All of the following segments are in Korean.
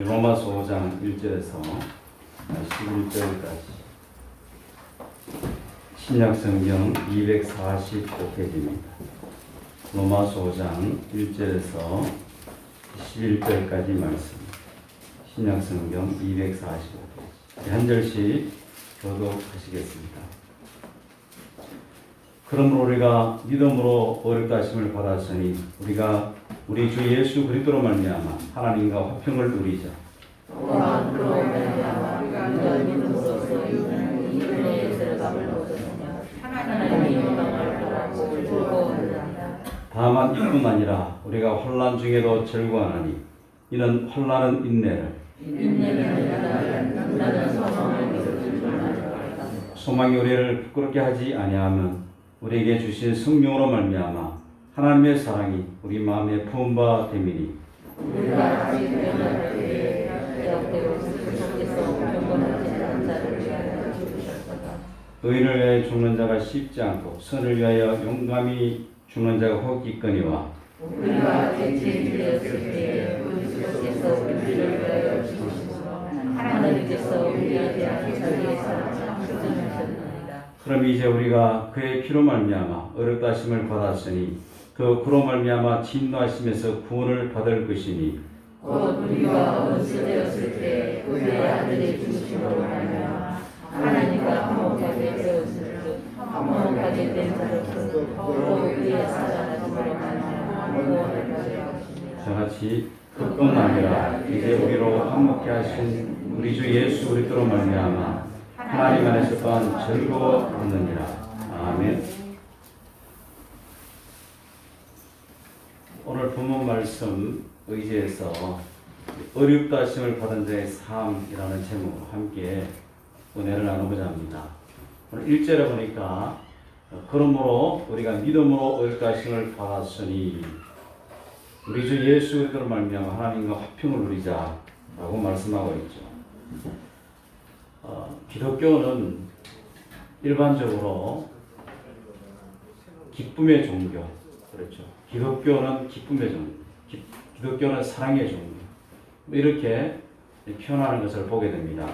로마서 5장 1절에서 11절까지 신약성경 245페이지입니다. 로마서 5장 1절에서 11절까지 말씀, 신약성경 245페이지 한 절씩 교독하시겠습니다. 그러므로 우리가 믿음으로 어렵다 하심을 받았으니 우리가 우리 주 예수 그리스도로 말미암아 하나님과 화평을 누리자. 다만 이뿐 아니라 우리가 환난 중에도 즐거워하나니 이는 환난은 인내를, 소망이 우리를 부끄럽게 하지 아니하면 우리에게 주신 성령으로 말미암아 하나님의 사랑이 우리 마음에 부은 바 됨이니 의인을 위하여 죽는 자가 쉽지 않고 선을 위하여 용감히 죽는 자가 혹 있거니와 우리가 죄인되었을 때 그리스도께서 우리를 위하여 죽으시고 하나님께서 우리에 대한 자기의 사랑을 표현하셨나이다. 그럼 이제 우리가 그의 피로 말미암아 어렵다 하심을 받았으니 그 그로 말미암아 진노하심에서 구원을 받을 것이니 곧 우리가 원수되었을 때 그의 아들의 중심으로 말미암아 하나님과 화목하게 되었을 때 화목하게 된 자로서 더욱 그의 사랑으로 말미암아 구원을 받을 것이니라. 저같이 그뿐 아니라 이제 우리로 화목케 하신 우리 주 예수 그리스도로 말미암아 하나님 안에서 또한 즐거워하느니라. 아멘. 오늘 본문 말씀 의지에서 어렵다 하심을 받은 자의 삶이라는 제목으로 함께 은혜를 나누고자 합니다. 오늘 1절에 보니까 그러므로 우리가 믿음으로 어렵다 하심을 받았으니 우리 주 예수 그리스도로 말미암아 하나님과 화평을 누리자라고 말씀하고 있죠. 기독교는 일반적으로 기쁨의 종교, 그렇죠. 기독교는 기쁨의 종교, 기독교는 사랑의 종교, 이렇게 표현하는 것을 보게 됩니다.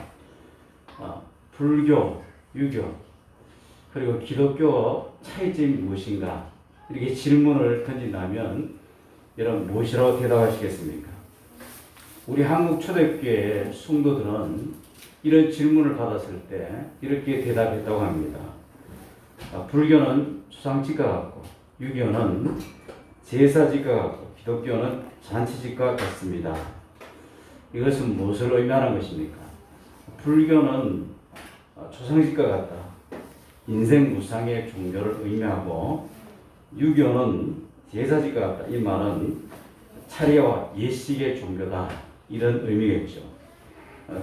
불교, 유교, 그리고 기독교 차이점이 무엇인가? 이렇게 질문을 던진다면 여러분 무엇이라고 대답하시겠습니까? 우리 한국 초대교회 성도들은 이런 질문을 받았을 때 이렇게 대답했다고 합니다. 불교는 추상집과 같고 유교는 제사집과 같고 기독교는 잔치집과 같습니다. 이것은 무엇을 의미하는 것입니까? 불교는 초상집과 같다. 인생 무상의 종교를 의미하고 유교는 제사집과 같다. 이 말은 차례와 예식의 종교다. 이런 의미겠죠.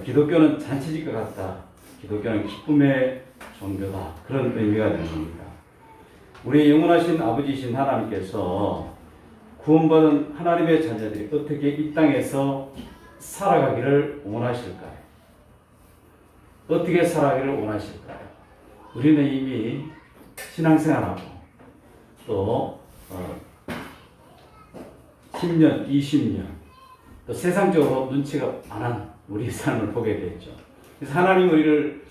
기독교는 잔치집과 같다. 기독교는 기쁨의 종교다. 그런 의미가 되는 겁니다. 우리 영원하신 아버지이신 하나님께서 구원받은 하나님의 자녀들이 어떻게 이 땅에서 살아가기를 원하실까요? 어떻게 살아가기를 원하실까요? 우리는 이미 신앙생활하고 또 10년, 20년 또 세상적으로 눈치가 많은 우리 삶을 보게 됐죠. 그래서 하나님 우리를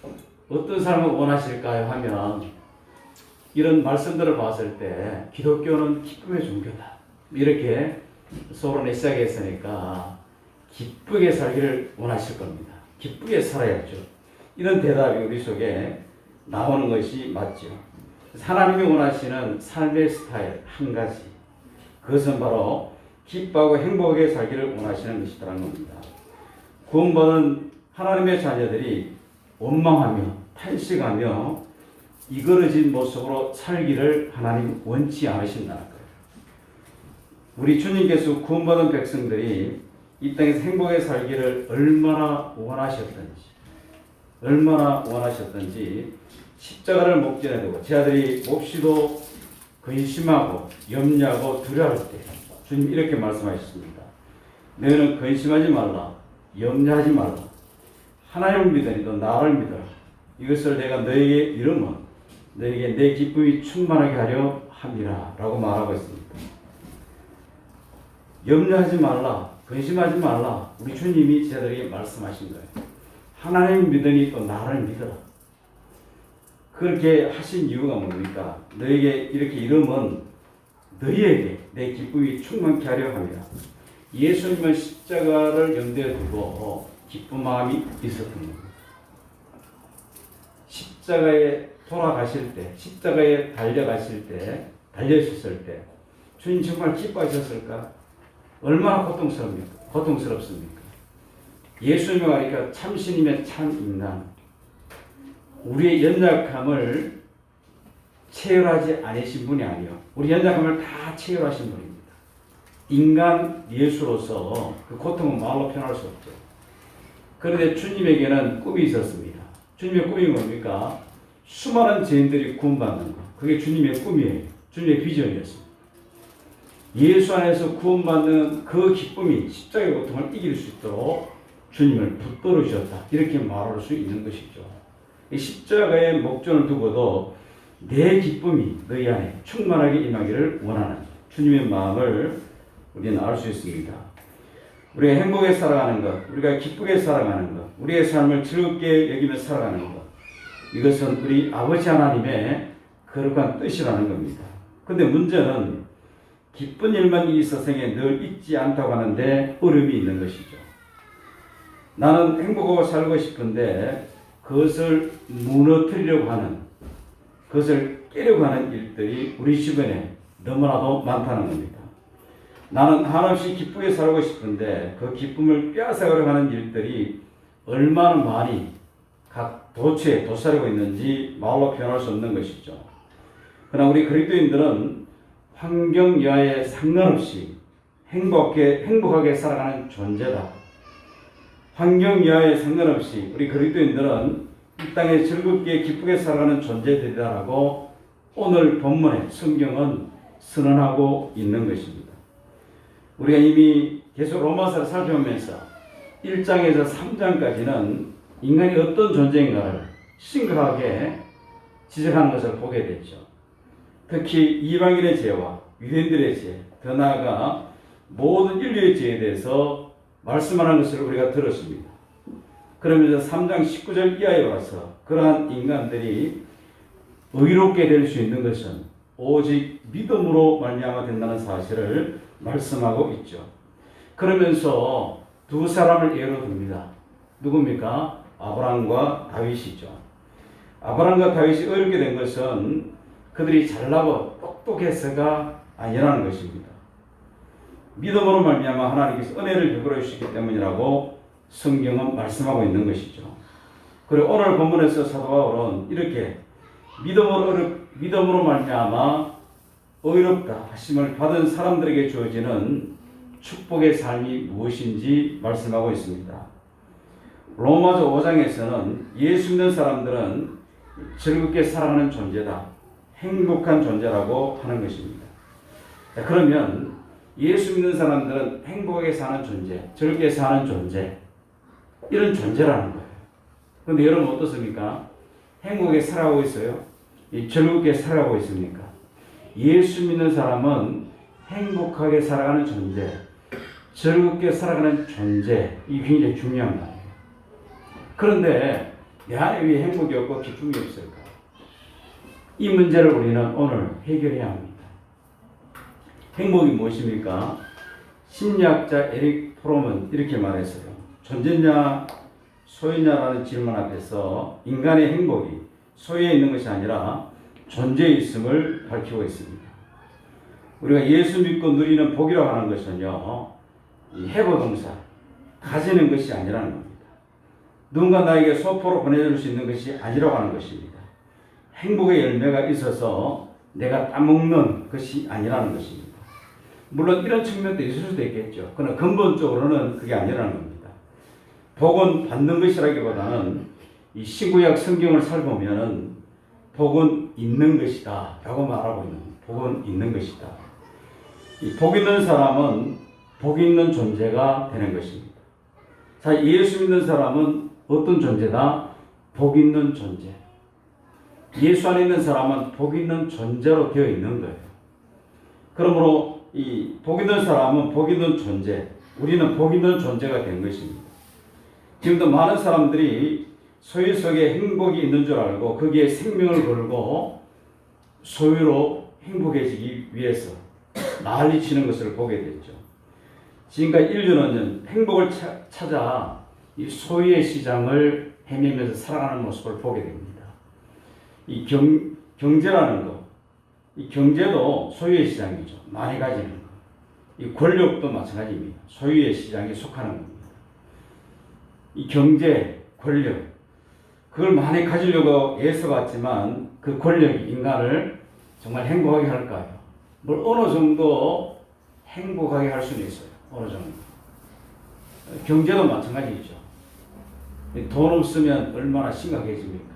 어떤 삶을 원하실까요? 하면 이런 말씀들을 봤을 때 기독교는 기쁨의 종교다. 이렇게 서론에 시작했으니까 기쁘게 살기를 원하실 겁니다. 기쁘게 살아야죠. 이런 대답이 우리 속에 나오는 것이 맞죠. 하나님이 원하시는 삶의 스타일 한 가지. 그것은 바로 기뻐하고 행복하게 살기를 원하시는 것이라는 겁니다. 구원받은 하나님의 자녀들이 원망하며 탄식하며 이그러진 모습으로 살기를 하나님 원치 않으신다는 거예요. 우리 주님께서 구원받은 백성들이 이 땅에서 행복하게 살기를 얼마나 원하셨던지 십자가를 목전에 두고 제 아들이 몹시도 근심하고 염려하고 두려워할 때 주님 이렇게 말씀하셨습니다. 너희는 근심하지 말라, 염려하지 말라. 하나님을 믿으니 또 나를 믿어라. 이것을 내가 너에게 이르면 너에게 내 기쁨이 충만하게 하려 함이라 라고 말하고 있습니다. 염려하지 말라. 근심하지 말라. 우리 주님이 저들에게 말씀하신 거예요. 하나님 믿으니 또 나를 믿어라. 그렇게 하신 이유가 뭡니까? 너에게 이렇게 이름은 너희에게 내 기쁨이 충만케 하려 함이라. 예수님은 십자가를 염두에 두고 기쁜 마음이 있었던 겁니다. 십자가에 돌아가실 때, 십자가에 달려가실 때, 달려있었을 때 주님 정말 기뻐하셨을까? 얼마나 고통스럽습니까? 예수님이 말하니까 참신이면 참 인간. 우리의 연약함을 체열하지 않으신 분이 아니요. 우리 연약함을 다 체열하신 분입니다. 인간 예수로서 그 고통은 말로 표현할 수 없죠. 그런데 주님에게는 꿈이 있었습니다. 주님의 꿈이 뭡니까? 수많은 죄인들이 구원받는 것. 그게 주님의 꿈이에요. 주님의 비전이었습니다. 예수 안에서 구원받는 그 기쁨이 십자가의 고통을 이길 수 있도록 주님을 붙들어 주셨다. 이렇게 말할 수 있는 것이죠. 이 십자가의 목전을 두고도 내 기쁨이 너희 안에 충만하게 임하기를 원하는 주님의 마음을 우리는 알 수 있습니다. 우리가 행복에 살아가는 것, 우리가 기쁘게 살아가는 것, 우리의 삶을 즐겁게 여기며 살아가는 것, 이것은 우리 아버지 하나님의 거룩한 뜻이라는 겁니다. 그런데 문제는 기쁜 일만 이 세상에 늘 있지 않다고 하는데 어려움이 있는 것이죠. 나는 행복하고 살고 싶은데 그것을 무너뜨리려고 하는, 그것을 깨려고 하는 일들이 우리 주변에 너무나도 많다는 겁니다. 나는 한없이 기쁘게 살고 싶은데 그 기쁨을 빼앗아가려고 하는 일들이 얼마나 많이 각 도처에 도사리고 있는지 말로 표현할 수 없는 것이죠. 그러나 우리 그리스도인들은 환경 여하에 상관없이 행복하게 살아가는 존재다. 환경 여하에 상관없이 우리 그리스도인들은 이 땅에 즐겁게 기쁘게 살아가는 존재들이라고 오늘 본문의 성경은 선언하고 있는 것입니다. 우리가 이미 계속 로마서를 살펴보면서 1장에서 3장까지는 인간이 어떤 존재인가를 심각하게 지적하는 것을 보게 됐죠. 특히 이방인의 죄와 유대인들의 죄, 더 나아가 모든 인류의 죄에 대해서 말씀하는 것을 우리가 들었습니다. 그러면서 3장 19절 이하에 와서 그러한 인간들이 의롭게 될 수 있는 것은 오직 믿음으로 말미암아 된다는 사실을 말씀하고 있죠. 그러면서 두 사람을 예로 듭니다. 누굽니까? 아브라함과 다윗이죠. 아브라함과 다윗이 어렵게 된 것은 그들이 잘나고 똑똑해서가 아니라는 것입니다. 믿음으로 말미암아 하나님께서 은혜를 베풀어 주시기 때문이라고 성경은 말씀하고 있는 것이죠. 그리고 오늘 본문에서 사도 바울은 이렇게 믿음으로 말미암아 의롭다 하심을 받은 사람들에게 주어지는 축복의 삶이 무엇인지 말씀하고 있습니다. 로마서 5장에서는 예수 믿는 사람들은 즐겁게 살아가는 존재다, 행복한 존재라고 하는 것입니다. 자, 그러면 예수 믿는 사람들은 행복하게 사는 존재, 즐겁게 사는 존재, 이런 존재라는 거예요. 그런데 여러분 어떻습니까? 행복하게 살아가고 있어요? 즐겁게 살아가고 있습니까? 예수 믿는 사람은 행복하게 살아가는 존재, 즐겁게 살아가는 존재, 이게 굉장히 중요한 거예요. 그런데 내 안에 왜 행복이 없고 기쁨이 없을까? 이 문제를 우리는 오늘 해결해야 합니다. 행복이 무엇입니까? 심리학자 에릭 프롬은 이렇게 말했어요. 존재냐 소유냐라는 질문 앞에서 인간의 행복이 소유에 있는 것이 아니라 존재에 있음을 밝히고 있습니다. 우리가 예수 믿고 누리는 복이라고 하는 것은요, 이 해보동사, 가지는 것이 아니라는 겁니다. 누군가 나에게 소포로 보내줄 수 있는 것이 아니라고 하는 것입니다. 행복의 열매가 있어서 내가 따먹는 것이 아니라는 것입니다. 물론 이런 측면도 있을 수도 있겠죠. 그러나 근본적으로는 그게 아니라는 겁니다. 복은 받는 것이라기보다는 이 신구약 성경을 살펴보면은 복은 있는 것이다 라고 말하고 있는, 복은 있는 것이다. 이 복 있는 사람은 복 있는 존재가 되는 것입니다. 자, 예수 믿는 사람은 어떤 존재다? 복 있는 존재. 예수 안에 있는 사람은 복 있는 존재로 되어 있는 거예요. 그러므로 이 복 있는 사람은 복 있는 존재, 우리는 복 있는 존재가 된 것입니다. 지금도 많은 사람들이 소유 속에 행복이 있는 줄 알고 거기에 생명을 걸고 소유로 행복해지기 위해서 난리치는 것을 보게 됐죠. 지금까지 인류는 행복을 찾아 이 소유의 시장을 헤매면서 살아가는 모습을 보게 됩니다. 이 경제라는 것, 이 경제도 소유의 시장이죠. 많이 가지는 것. 이 권력도 마찬가지입니다. 소유의 시장에 속하는 겁니다. 이 경제, 권력, 그걸 많이 가지려고 애써봤지만 그 권력이 인간을 정말 행복하게 할까요? 뭘 어느 정도 행복하게 할 수는 있어요. 어느 정도. 경제도 마찬가지죠. 돈 없으면 얼마나 심각해집니까?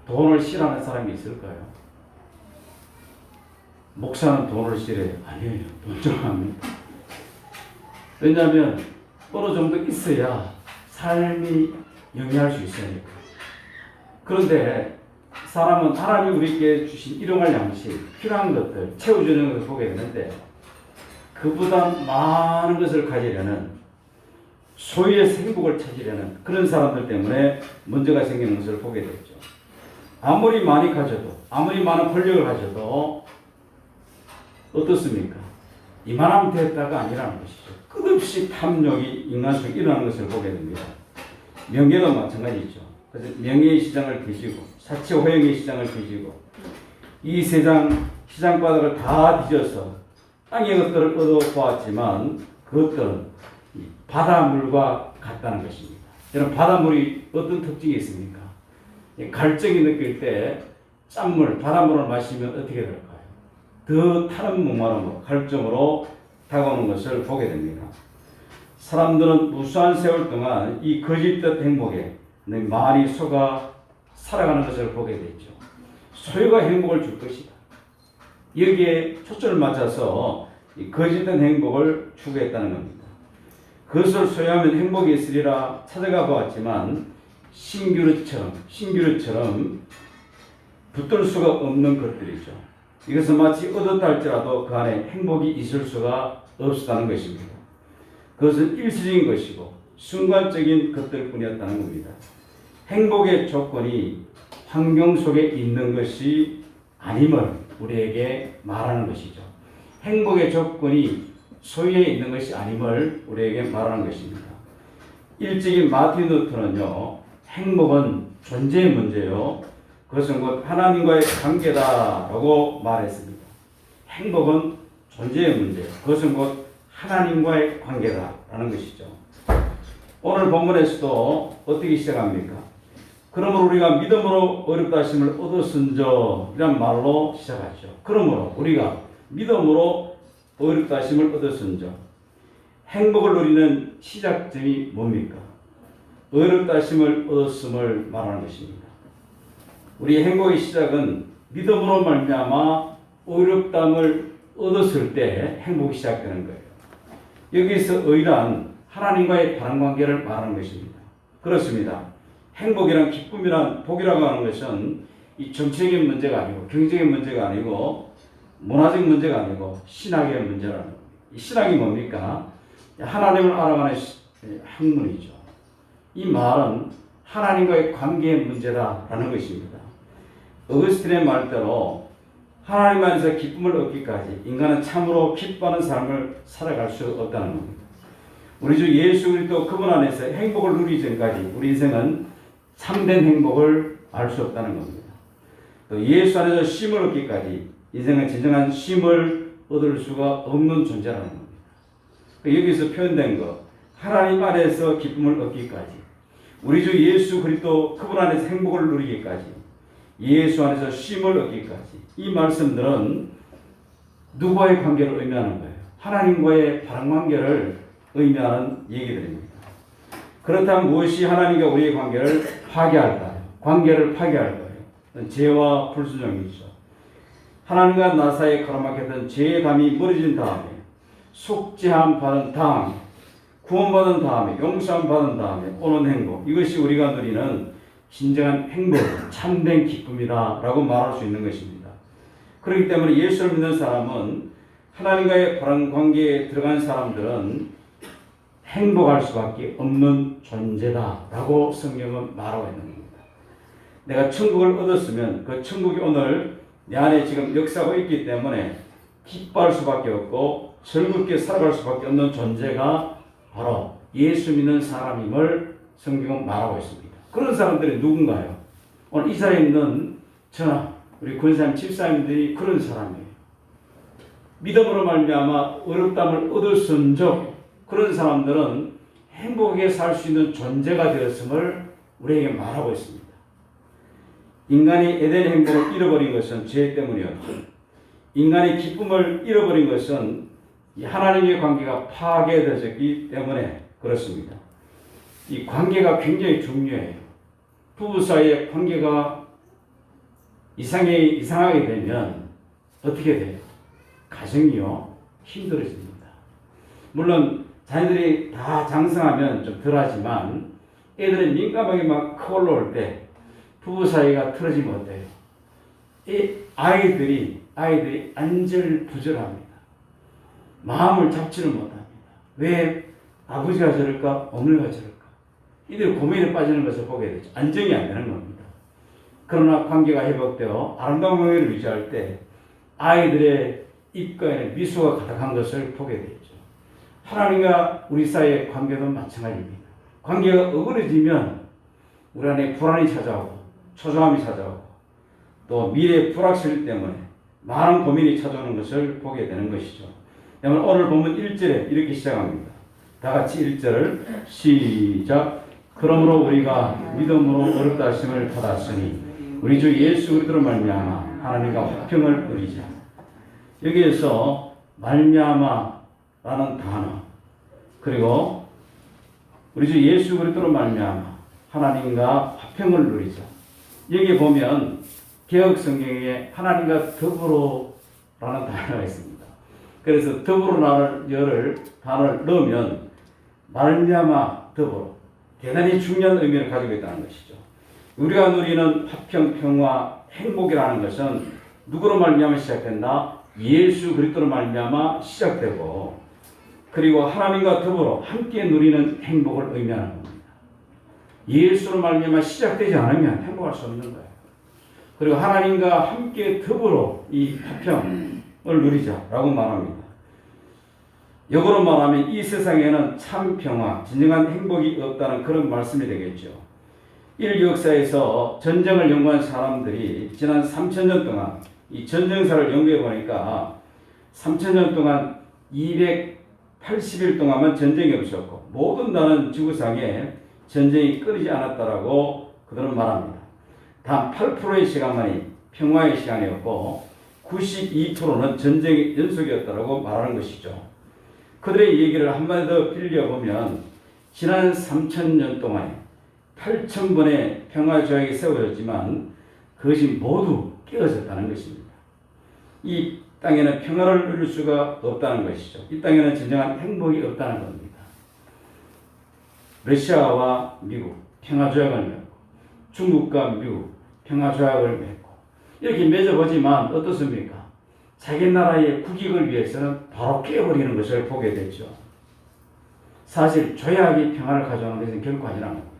돈을 싫어하는 사람이 있을까요? 목사는 돈을 싫어해요. 아니에요. 돈 좋아합니다. 왜냐하면 어느 정도 있어야 삶이 영위할 수 있으니까. 그런데 사람은 하나님이 우리에게 주신 일용할 양식, 필요한 것들, 채워주는 것을 보게 되는데 그보다 많은 것을 가지려는 소유의 행복을 찾으려는 그런 사람들 때문에 문제가 생기는 것을 보게 되죠. 아무리 많이 가져도, 아무리 많은 권력을 가져도 어떻습니까? 이만하면 됐다가 아니라는 것이죠. 끝없이 탐욕이 인간 속에 일어나는 것을 보게 됩니다. 명예도 마찬가지죠. 그래서 명예의 시장을 뒤지고 사치 호영의 시장을 뒤지고 이 세상 시장바닥을 다 뒤져서 땅의 것들을 얻어보았지만 그것들은 바닷물과 같다는 것입니다. 여러분 바닷물이 어떤 특징이 있습니까? 갈증이 느낄 때 짠물, 바닷물을 마시면 어떻게 될까요? 더 타는 목마름으로 갈증으로 다가오는 것을 보게 됩니다. 사람들은 무수한 세월 동안 이 거짓된 행복에 많이 속아 살아가는 것을 보게 되죠. 소유가 행복을 줄 것이다. 여기에 초점을 맞춰서 이 거짓된 행복을 추구했다는 겁니다. 그것을 소유하면 행복이 있으리라 찾아가 보았지만 신기루처럼 붙들 수가 없는 것들이죠. 이것은 마치 얻었다 할지라도 그 안에 행복이 있을 수가 없었다는 것입니다. 그것은 일시적인 것이고 순간적인 것들 뿐이었다는 겁니다. 행복의 조건이 환경 속에 있는 것이 아님을 우리에게 말하는 것이죠. 행복의 조건이 소유에 있는 것이 아님을 우리에게 말하는 것입니다. 일찍이 마틴 루터는요, 행복은 존재의 문제요. 그것은 곧 하나님과의 관계다라고 말했습니다. 행복은 존재의 문제요. 그것은 곧 하나님과의 관계다라는 것이죠. 오늘 본문에서도 어떻게 시작합니까? 그러므로 우리가 믿음으로 어렵다 하심을 얻었은저 이란 말로 시작하죠. 그러므로 우리가 믿음으로 어렵다 하심을 얻었은저 행복을 누리는 시작점이 뭡니까? 어렵다 하심을 얻었음을 말하는 것입니다. 우리의 행복의 시작은 믿음으로 말미암아 어렵담을 얻었을 때 행복이 시작되는 거예요. 여기서 의란 하나님과의 바른 관계를 말하는 것입니다. 그렇습니다. 행복이란 기쁨이란 복이라고 하는 것은 이 정치적인 문제가 아니고 경제적인 문제가 아니고 문화적 문제가 아니고 신학의 문제라는 겁니다. 이 신학이 뭡니까? 하나님을 알아가는 학문이죠. 이 말은 하나님과의 관계의 문제다라는 것입니다. 어거스틴의 말대로 하나님 안에서 기쁨을 얻기까지 인간은 참으로 기뻐하는 삶을 살아갈 수 없다는 겁니다. 우리 주 예수 그리스도 그분 안에서 행복을 누리기 전까지 우리 인생은 참된 행복을 알 수 없다는 겁니다. 또 예수 안에서 쉼을 얻기까지 인생은 진정한 쉼을 얻을 수가 없는 존재라는 겁니다. 여기서 표현된 것, 하나님 안에서 기쁨을 얻기까지, 우리 주 예수 그리스도 그분 안에서 행복을 누리기까지, 예수 안에서 쉼을 얻기까지, 이 말씀들은 누구와의 관계를 의미하는 거예요? 하나님과의 바른 관계를 의미하는 얘기들입니다. 그렇다면 무엇이 하나님과 우리의 관계를 파괴할까요? 관계를 파괴할까요? 죄와 불순종이죠. 하나님과 나 사이에 가로막혔던 죄의 담이 멀어진 다음에, 속죄함 받은 다음에, 구원받은 다음에, 용서함 받은 다음에 오는 행복, 이것이 우리가 누리는 진정한 행복, 참된 기쁨이다 라고 말할 수 있는 것입니다. 그렇기 때문에 예수를 믿는 사람은 하나님과의 바른 관계에 들어간 사람들은 행복할 수밖에 없는 존재다라고 성경은 말하고 있는 겁니다. 내가 천국을 얻었으면 그 천국이 오늘 내 안에 지금 역사하고 있기 때문에 기뻐할 수밖에 없고 즐겁게 살아갈 수밖에 없는 존재가 바로 예수 믿는 사람임을 성경은 말하고 있습니다. 그런 사람들이 누군가요? 오늘 이 자리에 있는 저나 우리 권사님, 집사님들이 그런 사람이에요. 믿음으로 말미암아 어렵담을 얻을선적 그런 사람들은 행복하게 살 수 있는 존재가 되었음을 우리에게 말하고 있습니다. 인간이 에덴의 행복을 잃어버린 것은 죄 때문이었고, 인간의 기쁨을 잃어버린 것은 하나님의 관계가 파괴되었기 때문에 그렇습니다. 이 관계가 굉장히 중요해요. 부부 사이의 관계가 이상하게 되면 어떻게 돼요? 가정이요, 힘들어집니다. 물론 자녀들이 다 장성하면 좀 덜하지만 애들이 민감하게 막 커 올라올 때 부부 사이가 틀어지면 어때요? 이 아이들이 안절부절합니다. 마음을 잡지를 못합니다. 왜 아버지가 저럴까? 어머니가 저럴까? 이들이 고민에 빠지는 것을 보게 되죠. 안정이 안 되는 겁니다. 그러나 관계가 회복되어 아름다운 관계를 유지할 때 아이들의 입가에 미소가 가득한 것을 보게 되죠. 하나님과 우리 사이의 관계도 마찬가지입니다. 관계가 어그러지면 우리 안에 불안이 찾아오고 초조함이 찾아오고 또 미래의 불확실 때문에 많은 고민이 찾아오는 것을 보게 되는 것이죠. 오늘 보면 1절에 이렇게 시작합니다. 다 같이 1절을 시작. 그러므로 우리가 믿음으로 어렵다 하심을 받았으니 우리 주 예수 그리스도로 말미암아 하나님과 화평을 누리자. 여기에서 말미암아라는 단어 그리고 우리 주 예수 그리스도로 말미암아 하나님과 화평을 누리자. 여기 보면 개역 성경에 하나님과 더불어라는 단어가 있습니다. 그래서 더불어라는 단어를 넣으면 말미암아 더불어 대단히 중요한 의미를 가지고 있다는 것이죠. 우리가 누리는 화평, 평화, 행복이라는 것은 누구로 말미암아 시작된다? 예수 그리스도로 말미암아 시작되고 그리고 하나님과 더불어 함께 누리는 행복을 의미하는 겁니다. 예수로 말미암아 시작되지 않으면 행복할 수 없는 거예요. 그리고 하나님과 함께 더불어 이 화평을 누리자라고 말합니다. 역으로 말하면 이 세상에는 참 평화, 진정한 행복이 없다는 그런 말씀이 되겠죠. 인류 역사에서 전쟁을 연구한 사람들이 지난 3,000년 동안 이 전쟁사를 연구해 보니까 3,000년 동안 280일 동안만 전쟁이 없었고 모든 나라는 지구상에 전쟁이 끊이지 않았다라고 그들은 말합니다. 단 8%의 시간만이 평화의 시간이었고 92%는 전쟁의 연속이었다라고 말하는 것이죠. 그들의 얘기를 한마디 더 빌려보면 지난 3,000년 동안에 8,000번의 평화 조약이 세워졌지만 그것이 모두 깨어졌다는 것입니다. 이 땅에는 평화를 누릴 수가 없다는 것이죠. 이 땅에는 진정한 행복이 없다는 겁니다. 러시아와 미국 평화조약을 맺고 중국과 미국 평화조약을 맺고 이렇게 맺어보지만 어떻습니까? 자기 나라의 국익을 위해서는 바로 깨어버리는 것을 보게 되죠. 사실 조약이 평화를 가져오는 것은 결코 아니라는 겁니다.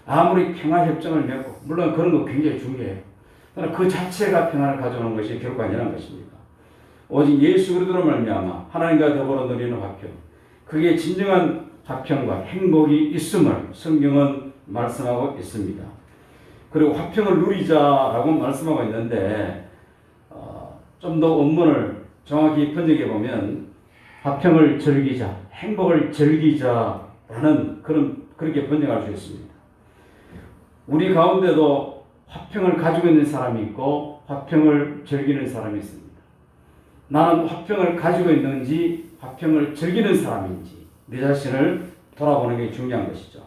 아무리 평화협정을 맺고 물론 그런 거 굉장히 중요해요. 그러나 그 자체가 평화를 가져오는 것이 결코 아니라는 것입니다. 오직 예수 그리스도로 말미암아 하나님과 더불어 누리는 화평 그게 진정한 화평과 행복이 있음을 성경은 말씀하고 있습니다. 그리고 화평을 누리자라고 말씀하고 있는데 좀 더 원문을 정확히 번역해 보면 화평을 즐기자, 행복을 즐기자라는 그렇게 번역할 수 있습니다. 우리 가운데도 화평을 가지고 있는 사람이 있고 화평을 즐기는 사람이 있습니다. 나는 화평을 가지고 있는지 화평을 즐기는 사람인지 내 자신을 돌아보는 게 중요한 것이죠.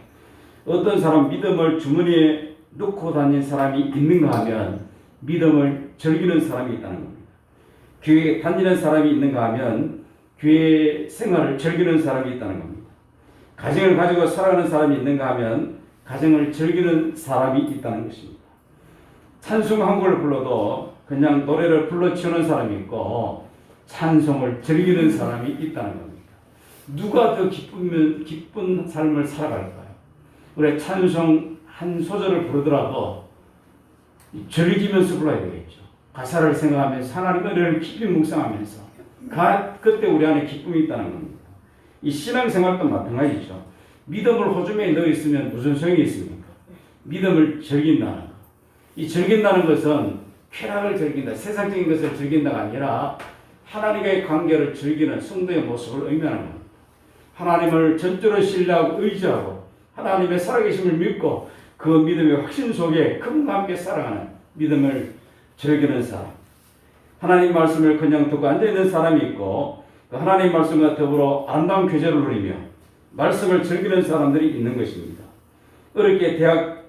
어떤 사람 믿음을 주머니에 넣고 다니는 사람이 있는가 하면 믿음을 즐기는 사람이 있다는 겁니다. 교회에 다니는 사람이 있는가 하면 교회 생활을 즐기는 사람이 있다는 겁니다. 가정을 가지고 살아가는 사람이 있는가 하면 가정을 즐기는 사람이 있다는 것입니다. 찬송 한 곡을 불러도 그냥 노래를 불러치우는 사람이 있고 찬송을 즐기는 사람이 있다는 겁니다. 누가 더 기쁜 삶을 살아갈까요? 우리 찬송 한 소절을 부르더라도 즐기면서 불러야 되겠죠. 가사를 생각하면서 하나님의 은혜를 깊이 묵상하면서 그때 우리 안에 기쁨이 있다는 겁니다. 이 신앙생활도 마찬가지죠. 믿음을 호주머니에 넣어 있으면 무슨 소용이 있습니까? 믿음을 즐긴다는 것. 이 즐긴다는 것은 쾌락을 즐긴다, 세상적인 것을 즐긴다가 아니라 하나님과의 관계를 즐기는 성도의 모습을 의미하는 겁니다. 하나님을 전적으로 신뢰하고 의지하고 하나님의 살아계심을 믿고 그 믿음의 확신 속에 그분과 함께 살아가는 믿음을 즐기는 사람. 하나님 말씀을 그냥 듣고 앉아있는 사람이 있고 하나님 말씀과 더불어 아름다운 교제를 누리며 말씀을 즐기는 사람들이 있는 것입니다. 어렵게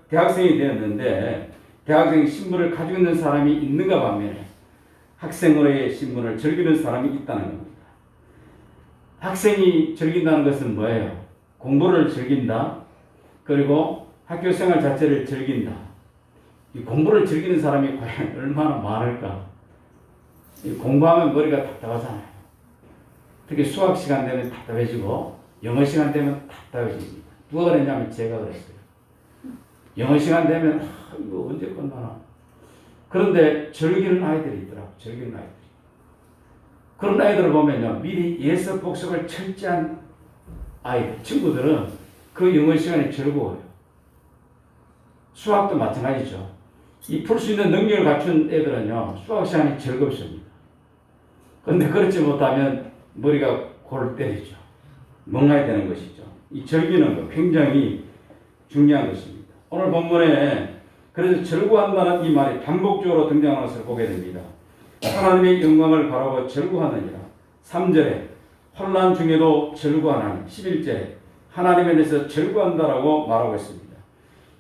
대학생이 되었는데 대학생 신분을 가지고 있는 사람이 있는가 반면에 학생으로의 신분을 즐기는 사람이 있다는 겁니다. 학생이 즐긴다는 것은 뭐예요? 공부를 즐긴다. 그리고 학교 생활 자체를 즐긴다. 이 공부를 즐기는 사람이 과연 얼마나 많을까? 공부하면 머리가 답답하잖아요. 특히 수학 시간 되면 답답해지고 영어 시간 되면 답답해집니다. 누가 그랬냐면 제가 그랬어요. 영어 시간 되면 이거 언제 끝나나. 그런데 즐기는 아이들이 있더라고요. 즐기는 아이들이. 그런 아이들을 보면요. 미리 예습 복습을 철저한 아이들, 친구들은 그 영어 시간이 즐거워요. 수학도 마찬가지죠. 이 풀 수 있는 능력을 갖춘 애들은요. 수학 시간이 즐겁습니다. 그런데 그렇지 못하면 머리가 골 때리죠. 멍하게 되는 것이죠. 이 즐기는 것 굉장히 중요한 것입니다. 오늘 본문에 그래서 즐거워한다는 이 말이 반복적으로 등장하는 것을 보게 됩니다. 하나님의 영광을 바라고 즐거워하느니라. 3절에 혼란 중에도 즐거워하나니 11절에 하나님에 대해서 즐거워한다라고 말하고 있습니다.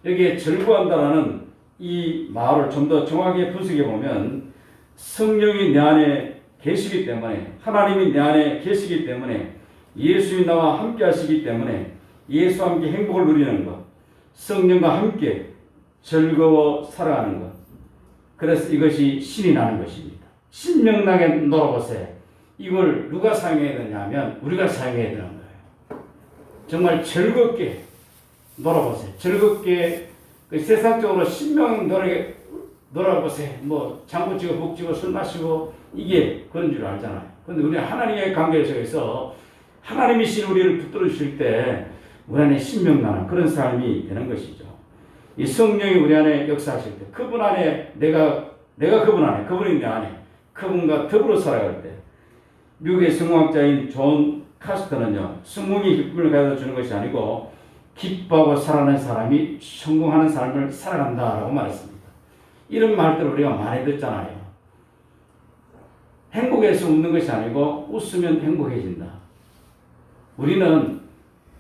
여기에 즐거워한다라는 이 말을 좀 더 정확하게 분석해 보면 성령이 내 안에 계시기 때문에 하나님이 내 안에 계시기 때문에 예수님이 나와 함께 하시기 때문에 예수와 함께 행복을 누리는 것, 성령과 함께 즐거워 살아가는 것. 그래서 이것이 신이 나는 것입니다. 신명나게 놀아보세요. 이걸 누가 사용해야 되냐면 우리가 사용해야 되는 거예요. 정말 즐겁게 놀아보세요. 즐겁게 그 세상적으로 신명나게 놀아보세요. 뭐 장구 치고 복 치고 술 마시고 이게 그런 줄 알잖아요. 그런데 우리 하나님의 관계 속에서 하나님이 신 우리를 붙들어 주실 때 우리 안에 신명나는 그런 삶이 되는 것이죠. 이 성령이 우리 안에 역사하실 때 그분 안에 내가 그분 안에 그분이 내 안에 그분과 더불어 살아갈 때 미국의 성공학자인 존 카스터는요. 성공이 기쁨을 가져다 주는 것이 아니고 기뻐하고 살아가는 사람이 성공하는 삶을 살아간다라고 말했습니다. 이런 말들을 우리가 많이 듣잖아요. 행복해서 웃는 것이 아니고 웃으면 행복해진다. 우리는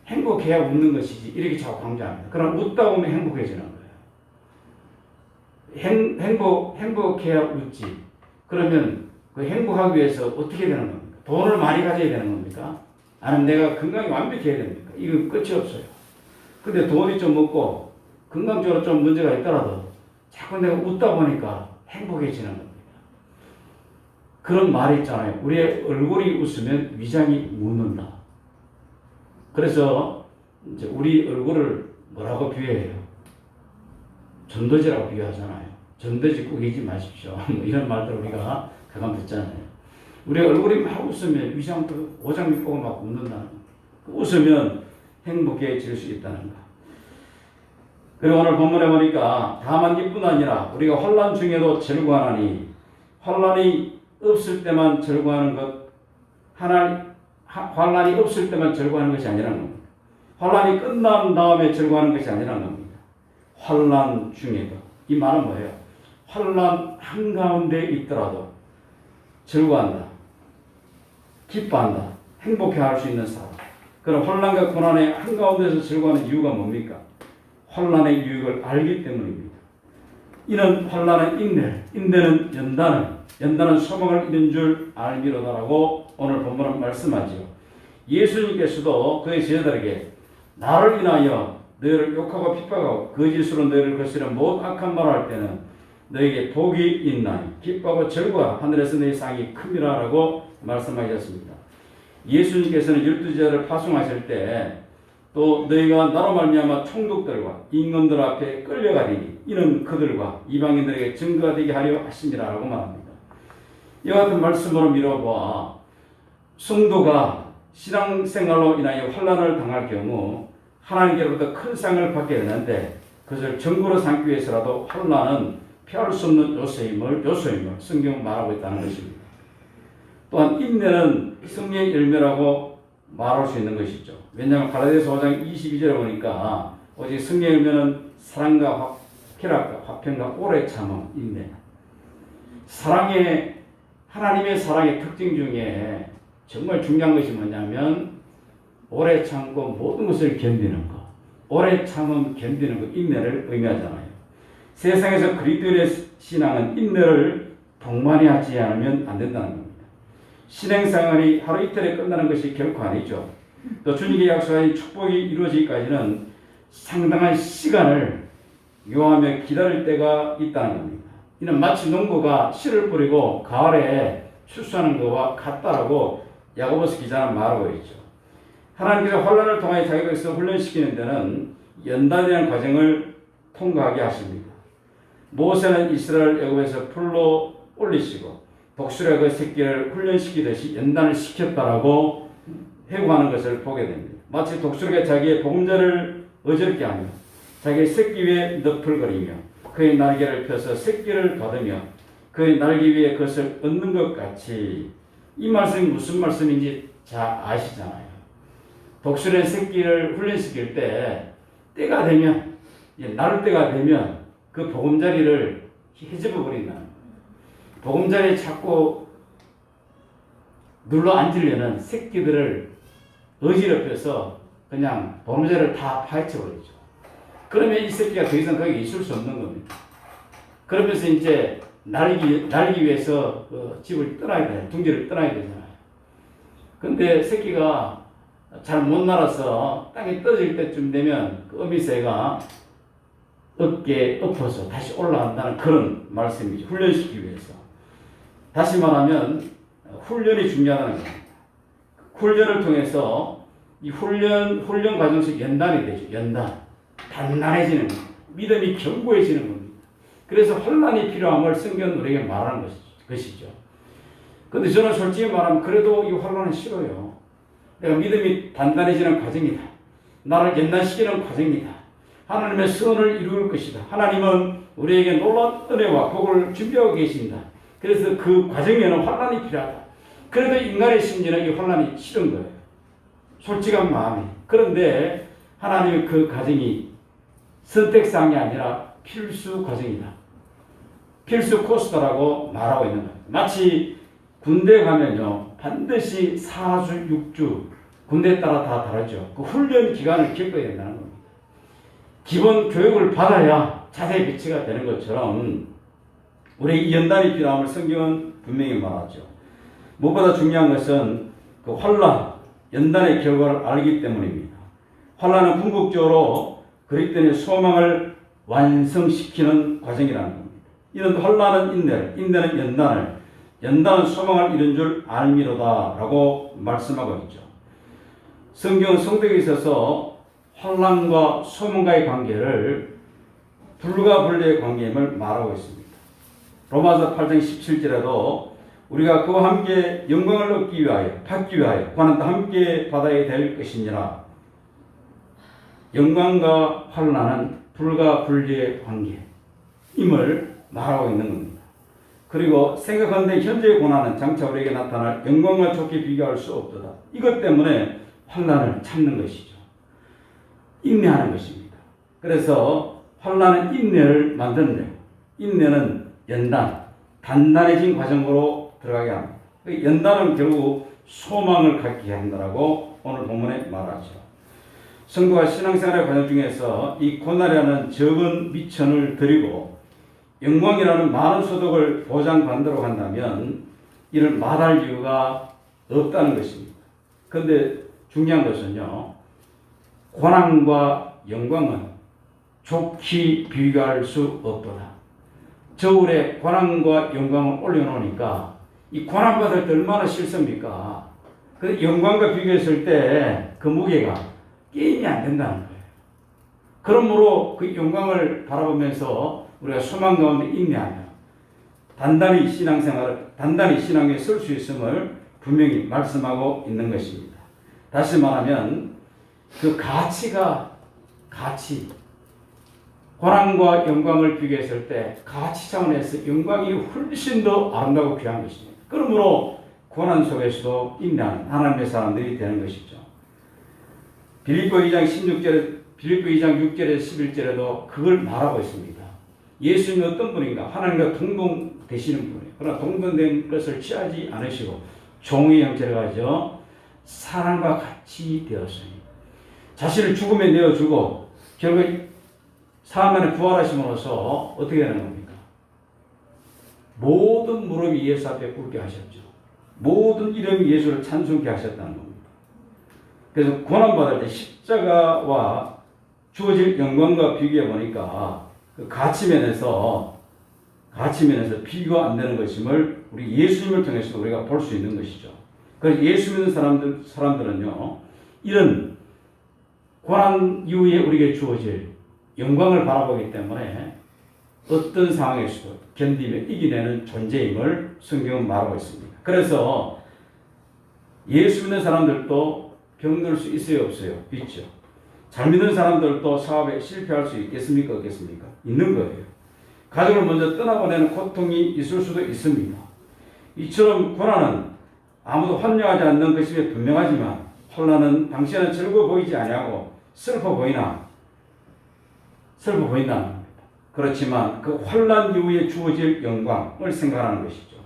행복해야 웃는 것이지 이렇게 자꾸 강조합니다. 그럼 웃다 보면 행복해지는 거예요. 행복해야 웃지. 그러면 그 행복하기 위해서 어떻게 되는 겁니까? 돈을 많이 가져야 되는 겁니까? 아니면 내가 건강이 완벽해야 됩니까? 이거 끝이 없어요. 근데 돈이 좀 없고 건강적으로 좀 문제가 있더라도 자꾸 내가 웃다 보니까 행복해지는 겁니다. 그런 말이 있잖아요. 우리의 얼굴이 웃으면 위장이 웃는다. 그래서 이제 우리 얼굴을 뭐라고 비유해요? 전도지라고 비유하잖아요. 전도지 꾸기지 마십시오. 이런 말들 우리가 가끔 듣잖아요. 우리 얼굴이 막 웃으면 위장도 오장 밑보고 막 웃는다는 거. 웃으면 행복해질 수 있다는 거. 그리고 오늘 본문에 보니까 다만 이뿐 아니라 우리가 혼란 중에도 즐거워하나니 혼란이 없을 때만 즐거워하는 것 환란이 없을 때만 즐거워하는 것이 아니라는 겁니다. 환란이 끝난 다음에 즐거워하는 것이 아니라는 겁니다. 환란 중에도. 이 말은 뭐예요? 환란 한가운데 있더라도 즐거워한다. 기뻐한다. 행복해할 수 있는 사람. 그럼 환란과 고난의 한가운데서 즐거워하는 이유가 뭡니까? 환란의 유익을 알기 때문입니다. 이는 환란은 인내는 연단은 소망을 이룬 줄 알미로다라고 오늘 본문은 말씀하죠. 예수님께서도 그의 제자들에게 나를 인하여 너희를 욕하고 핍박하고 거짓으로 너희를 거스려 모든 악한 말을 할 때는 너에게 복이 있나니 기뻐하고 즐거워 하늘에서 너희 상이 큼이라라고 말씀하셨습니다. 예수님께서는 12제자를 파송하실 때 또 너희가 나로 말미암아 총독들과 임금들 앞에 끌려가리니 이는 그들과 이방인들에게 증거가 되게 하려 하심이라고 말합니다. 이와 같은 말씀으로 미뤄보아 성도가 신앙생활로 인하여 환난을 당할 경우 하나님께로부터 큰 상을 받게 되는데 그것을 정보로 삼기 위해서라도 환난은 피할 수 없는 요소임을 성경은 말하고 있다는 것입니다. 또한 인내는 성령의 열매라고 말할 수 있는 것이죠. 왜냐하면 갈라디아서 5장 22절에 보니까 오직 성령의 열매는 사랑과 쾌락과 화평과 오래 참음, 인내. 하나님의 사랑의 특징 중에 정말 중요한 것이 뭐냐면 오래 참고 모든 것을 견디는 것. 오래 참음, 견디는 것, 인내를 의미하잖아요. 세상에서 그리스도인의 신앙은 인내를 동반히 하지 않으면 안 된다는 겁니다. 신앙생활이 하루 이틀에 끝나는 것이 결코 아니죠. 또 주님께 약속하신 축복이 이루어지기까지는 상당한 시간을 요하며 기다릴 때가 있다는 겁니다. 이는 마치 농부가 씨를 뿌리고 가을에 추수하는 것과 같다라고 야고보서 기자는 말하고 있죠. 하나님께서 환난을 통하여 자기 백성을 훈련시키는 데는 연단이라는 과정을 통과하게 하십니다. 모세는 이스라엘 애굽에서 풀로 올리시고 독수리가 그 새끼를 훈련시키듯이 연단을 시켰다라고 회고하는 것을 보게 됩니다. 마치 독수리가 자기의 보금자를 어지럽게 하며 자기의 새끼 위에 너풀거리며 그의 날개를 펴서 새끼를 거두며 그의 날개 위에 그것을 얻는 것 같이 이 말씀이 무슨 말씀인지 잘 아시잖아요. 독수리의 새끼를 훈련시킬 때가 되면 나를 때가 되면 그 보금자리를 헤집어 버린다는 거예요. 보금자리에 자꾸 눌러 앉으려는 새끼들을 어지럽혀서 그냥 보금자리를 다 파헤쳐 버리죠. 그러면 이 새끼가 더 이상 거기 있을 수 없는 겁니다. 그러면서 이제 날기 위해서 그 집을 떠나야 돼요. 둥지를 떠나야 되잖아요. 근데 새끼가 잘 못 날아서 땅에 떨어질 때쯤 되면 그 어미새가 어깨에 엎어서 다시 올라간다는 그런 말씀이죠. 훈련시키기 위해서. 다시 말하면 훈련이 중요하다는 겁니다. 훈련을 통해서 이 훈련 과정 속에 연단이 되죠. 연단. 단단해지는 겁니다. 믿음이 견고해지는 겁니다. 그래서 환난이 필요함을 성경은 우리에게 말하는 것이죠. 근데 저는 솔직히 말하면 그래도 이 환난은 싫어요. 내가 믿음이 단단해지는 과정이다. 나를 연단시키는 과정이다. 하나님의 선을 이룰 것이다. 하나님은 우리에게 놀라운 은혜와 복을 준비하고 계신다. 그래서 그 과정에는 환난이 필요하다. 그래도 인간의 심리는 이 환난이 싫은 거예요. 솔직한 마음이. 그런데 하나님의 그 과정이 선택사항이 아니라 필수 과정이다. 필수 코스다라고 말하고 있는 거예요. 마치 군대 가면요. 반드시 4주, 6주 군대에 따라 다 다르죠. 그 훈련 기간을 겪어야 된다는 겁니다. 기본 교육을 받아야 자세히 배치가 되는 것처럼 우리 연단이 필요함을 성경은 분명히 말하죠. 무엇보다 중요한 것은 그 환난, 연단의 결과를 알기 때문입니다. 환난은 궁극적으로 그리스도인의 소망을 완성시키는 과정이라는 겁니다. 이는 환난은 인내를, 인내는 연단은 소망을 이룬 줄 알미로다라고 말씀하고 있죠. 성경은 성도에 있어서 환난과 소망과의 관계를 불과 분리의 관계임을 말하고 있습니다. 로마서 8장 17절에도 우리가 그와 함께 영광을 얻기 위하여 받기 위하여 고난도 함께 받아야 될 것이니라. 영광과 환난은 불과 분리의 관계임을 말하고 있는 겁니다. 그리고 생각하는데 현재의 고난은 장차 우리에게 나타날 영광과 좋게 비교할 수 없도다. 이것 때문에 환난을 참는 것이죠. 인내하는 것입니다. 그래서 환난은 인내를 만드는데 인내는 연단, 단단해진 과정으로 들어가게 합니다. 연단은 결국 소망을 갖게 한다라고 오늘 본문에 말하죠. 성도가 신앙생활의 과정 중에서 이 고난이라는 적은 미천을 드리고 영광이라는 많은 소득을 보장받도록 한다면 이를 말할 이유가 없다는 것입니다. 그런데 중요한 것은요. 고난과 영광은 좋게 비교할 수 없도다. 저울에 고난과 영광을 올려놓으니까 이 고난받을 때 얼마나 싫습니까? 그 영광과 비교했을 때 그 무게가 게임이 안 된다는 거예요. 그러므로 그 영광을 바라보면서 우리가 소망 가운데 인내하며 단단히 신앙에 설 수 있음을 분명히 말씀하고 있는 것입니다. 다시 말하면 그 가치, 고난과 영광을 비교했을 때 가치 차원에서 영광이 훨씬 더 아름다고 귀한 것입니다. 그러므로 고난 속에서도 인내하는 하나님의 사람들이 되는 것이죠. 빌립보 2장 6절에서 11절에도 그걸 말하고 있습니다. 예수님이 어떤 분인가? 하나님과 동등되시는 분이에요. 그러나 동등된 것을 취하지 않으시고 종의 형체를 가져 사람과 같이 되었으니 자신을 죽음에 내어주고 결국 사흘 만에 부활하심으로써 어떻게 되는 겁니까? 모든 무릎이 예수 앞에 꿇게 하셨죠. 모든 이름이 예수를 찬송케 하셨다는 겁니다. 그래서 고난받을 때 십자가와 주어질 영광과 비교해 보니까 그 가치면에서 비교가 안 되는 것임을 우리 예수님을 통해서 우리가 볼 수 있는 것이죠. 그래서 예수 믿는 사람들은요, 이런 고난 이후에 우리에게 주어질 영광을 바라보기 때문에 어떤 상황에서도 견디며 이겨내는 존재임을 성경은 말하고 있습니다. 그래서 예수 믿는 사람들도 병들 수 있어요, 없어요? 있죠. 잘 믿는 사람들도 사업에 실패할 수 있겠습니까, 없겠습니까? 있는 거예요. 가족을 먼저 떠나보내는 고통이 있을 수도 있습니다. 이처럼 고난은 아무도 환영하지 않는 것임이 분명하지만 혼란은 당신은 즐거워 보이지 아니하고 슬퍼 보인다는 겁니다. 그렇지만 그 환난 이후에 주어질 영광을 생각하는 것이죠.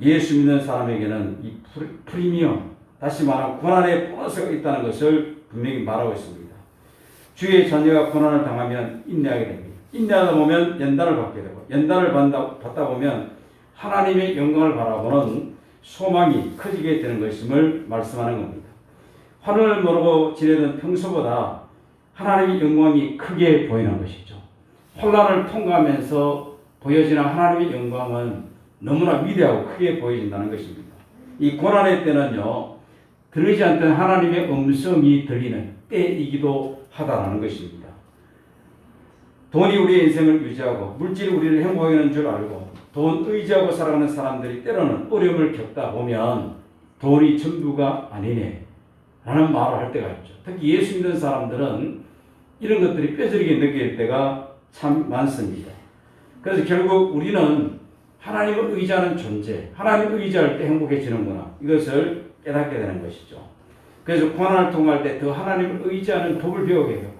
예수 믿는 사람에게는 이 프리미엄, 다시 말하면 고난의 보너스가 있다는 것을 분명히 말하고 있습니다. 주의 자녀가 고난을 당하면 인내하게 됩니다. 인내하다 보면 연단을 받게 되고 연단을 받다 보면 하나님의 영광을 바라보는 소망이 커지게 되는 것임을 말씀하는 겁니다. 환난을 모르고 지내던 평소보다 하나님의 영광이 크게 보이는 것이죠. 혼란을 통과하면서 보여지는 하나님의 영광은 너무나 위대하고 크게 보여진다는 것입니다. 이 고난의 때는요, 들리지 않던 하나님의 음성이 들리는 때이기도 하다라는 것입니다. 돈이 우리의 인생을 유지하고 물질이 우리를 행복하게 하는 줄 알고 돈 의지하고 살아가는 사람들이 때로는 어려움을 겪다 보면 돈이 전부가 아니네 라는 말을 할 때가 있죠. 특히 예수 믿는 사람들은 이런 것들이 뼈저리게 느낄 때가 참 많습니다. 그래서 결국 우리는 하나님을 의지하는 존재, 하나님을 의지할 때 행복해지는구나, 이것을 깨닫게 되는 것이죠. 그래서 고난을 통과할 때 더 하나님을 의지하는 법을 배우게 되고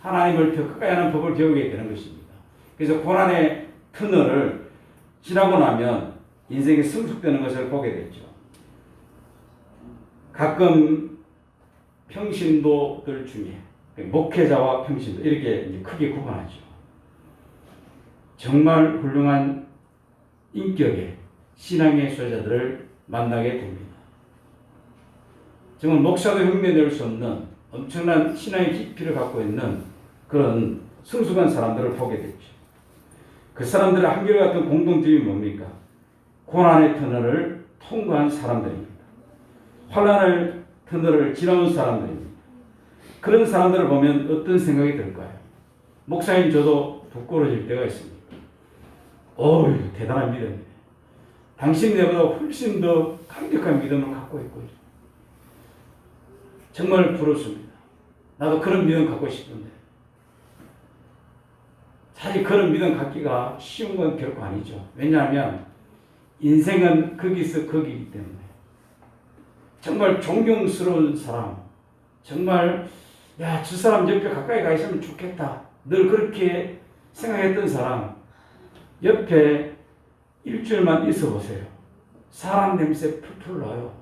하나님을 더 가까이 하는 법을 배우게 되는 것입니다. 그래서 고난의 터널을 지나고 나면 인생이 성숙되는 것을 보게 되죠. 가끔 평신도들 중에 목회자와 평신도 이렇게 이제 크게 구분하죠. 정말 훌륭한 인격의 신앙의 소유자들을 만나게 됩니다. 정말 목사도 흉내낼 수 없는 엄청난 신앙의 깊이를 갖고 있는 그런 성숙한 사람들을 보게 됐죠. 그 사람들의 한결같은 공통점이 뭡니까? 고난의 터널을 통과한 사람들입니다. 환난의 터널을 지나온 사람들입니다. 그런 사람들을 보면 어떤 생각이 들까요? 목사님, 저도 부끄러워질 때가 있습니다. 어휴, 대단한 믿음이네. 당신 내보다 훨씬 더 강력한 믿음을 갖고 있고 정말 부럽습니다. 나도 그런 믿음 갖고 싶은데 사실 그런 믿음 갖기가 쉬운 건 결코 아니죠. 왜냐하면 인생은 거기서 거기이기 때문에 정말 존경스러운 사람, 정말 야, 저 사람 옆에 가까이 가 있으면 좋겠다, 늘 그렇게 생각했던 사람 옆에 일주일만 있어 보세요. 사람 냄새 풀풀 나요.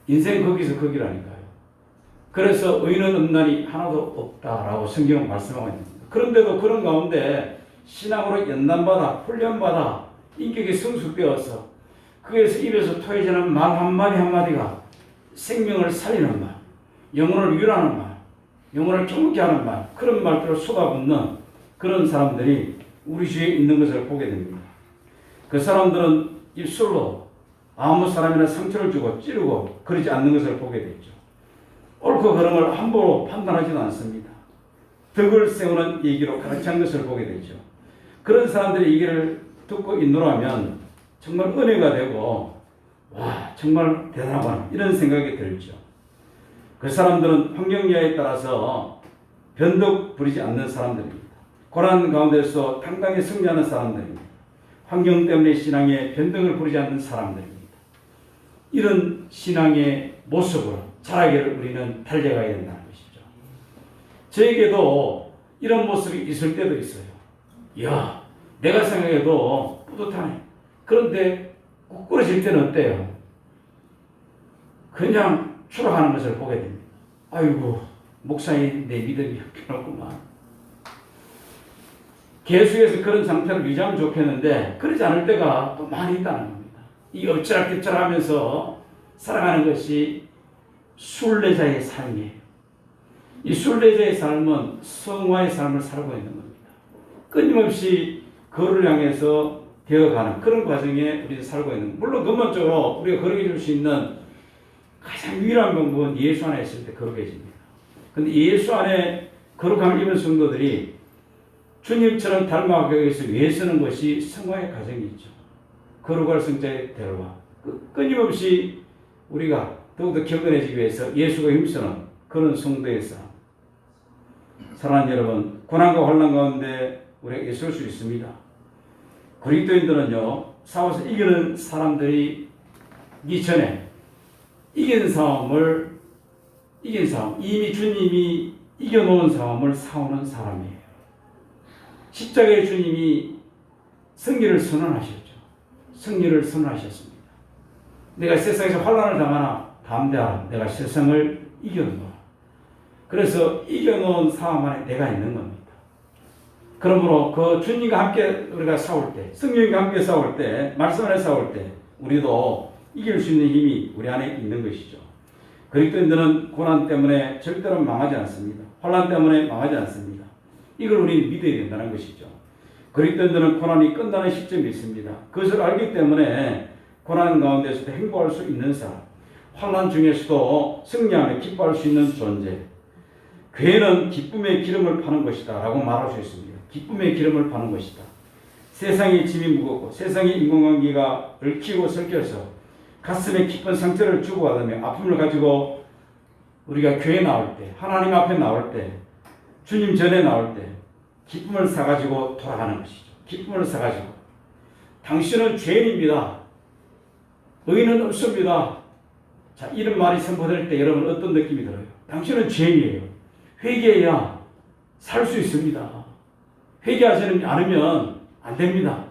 인생 거기서 거기라니까요. 그래서 의인은 없나니 하나도 없다라고 성경은 말씀하고 있습니다. 그런데도 그런 가운데 신앙으로 연단받아 훈련받아 인격이 성숙되어서 그에서 입에서 토해지는 말 한마디 한마디가 생명을 살리는 말, 영혼을 위로하는 말, 영혼을 정케 하는 말, 그런 말들을 쏟아붓는 그런 사람들이 우리 주위에 있는 것을 보게 됩니다. 그 사람들은 입술로 아무 사람이나 상처를 주고 찌르고 그러지 않는 것을 보게 되죠. 옳고 그름을 함부로 판단하지도 않습니다. 덕을 세우는 얘기로 가득 찬 것을 보게 되죠. 그런 사람들의 얘기를 듣고 인도하면 정말 은혜가 되고 와 정말 대단하구나 이런 생각이 들죠. 그 사람들은 환경 이하에 따라서 변덕 부리지 않는 사람들입니다. 고난 가운데서 당당히 승리하는 사람들입니다. 환경 때문에 신앙에 변덕을 부리지 않는 사람들입니다. 이런 신앙의 모습으로 자라기를 우리는 달려가야 된다는 것이죠. 저에게도 이런 모습이 있을 때도 있어요. 이야, 내가 생각해도 뿌듯하네. 그런데 꾸꾸러질 때는 어때요? 그냥 추락하는 것을 보게 됩니다. 아이고, 목사님 내 믿음이 형편없구만. 계속해서 그런 상태를 유지하면 좋겠는데 그러지 않을 때가 또 많이 있다는 겁니다. 이 엎치락뒤치락하면서 살아가는 것이 순례자의 삶이에요. 이 순례자의 삶은 성화의 삶을 살고 있는 겁니다. 끊임없이 그를 향해서 되어가는 그런 과정에 우리가 살고 있는, 물론 근본적으로 우리가 거룩해 줄 수 있는 가장 유일한 방법은 예수 안에 있을 때 거룩해집니다. 근데 예수 안에 거룩함을 입은 성도들이 주님처럼 닮아가기 위해서 애쓰는 것이 성화의 과정이죠. 거룩할 성자의 대로와 끊임없이 우리가 더욱더 경건해지기 위해서 예수가 힘쓰는 그런 성도의 삶. 사랑하는 여러분, 고난과 환난 가운데 우리가 있을 수 있습니다. 그리스도인들은요, 싸워서 이기는 사람들이 이전에 이긴 싸움, 이미 주님이 이겨놓은 싸움을 싸우는 사람이에요. 십자가의 주님이 승리를 선언하셨죠. 승리를 선언하셨습니다. 내가 세상에서 환난을 당하나 담대하라. 내가 세상을 이겨놓아. 그래서 이겨놓은 싸움 안에 내가 있는 겁니다. 그러므로 그 주님과 함께 우리가 싸울 때, 성령과 함께 싸울 때, 말씀 안에 싸울 때 우리도 이길 수 있는 힘이 우리 안에 있는 것이죠. 그리스도인들은 고난 때문에 절대로 망하지 않습니다. 환난 때문에 망하지 않습니다. 이걸 우리는 믿어야 된다는 것이죠. 그리스도인들은 고난이 끝나는 시점이 있습니다. 그것을 알기 때문에 고난 가운데서도 행복할 수 있는 사람, 환난 중에서도 승리하며 기뻐할 수 있는 존재. 교회는 기쁨의 기름을 파는 것이다 라고 말할 수 있습니다. 기쁨의 기름을 파는 것이다. 세상의 짐이 무겁고 세상의 인간관계가 얽히고 섞여서 가슴에 깊은 상처를 주고받으며 아픔을 가지고 우리가 교회에 나올 때, 하나님 앞에 나올 때, 주님 전에 나올 때 기쁨을 사가지고 돌아가는 것이죠. 기쁨을 사가지고 당신은 죄인입니다. 의인은 없습니다. 자, 이런 말이 선포될 때 여러분 어떤 느낌이 들어요? 당신은 죄인이에요. 회개해야 살 수 있습니다. 회개하지 않으면 안 됩니다.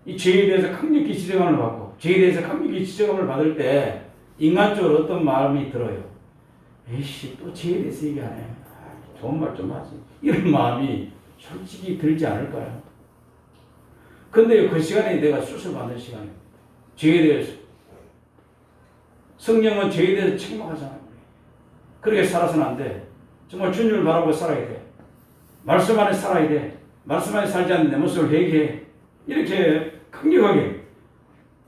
이 죄에 대해서 강력히 지적함을 받고 죄에 대해서 강력히 지적함을 받을 때 인간적으로 어떤 마음이 들어요? 에이씨 또 죄에 대해서 얘기하네. 좋은 말 좀 하지. 이런 마음이 솔직히 들지 않을까요? 근데 그 시간에 내가 수술받는 시간이에요. 죄에 대해서. 성령은 죄에 대해서 책망하잖아요. 그렇게 살아서는 안 돼. 정말 주님을 바라보고 살아야 돼. 말씀 안에 살아야 돼. 말씀 안에 살지 않는 내 모습을 회개해. 이렇게 강력하게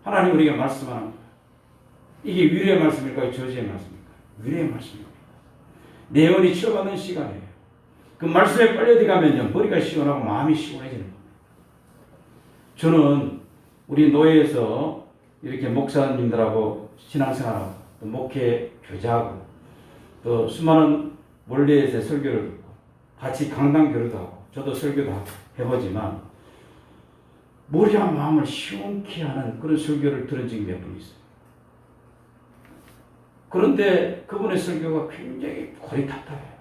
하나님 우리에게 말씀하는 거예요. 이게 위로의 말씀일까요? 저주의 말씀일까요? 위로의 말씀입니다. 내 영혼이 치료받는 시간이에요. 그 말씀에 빨려 들어가면요, 머리가 시원하고 마음이 시원해지는 겁니다. 저는 우리 노예에서 이렇게 목사님들하고 신앙생활하고 또 목회 교제하고 또 수많은 몰래에서 설교를 듣고 같이 강당 교류도 하고 저도 설교도 하고 해보지만 머리와 마음을 시원케 하는 그런 설교를 들은 적이 몇 번 있어요. 그런데 그분의 설교가 굉장히 고리타타해요.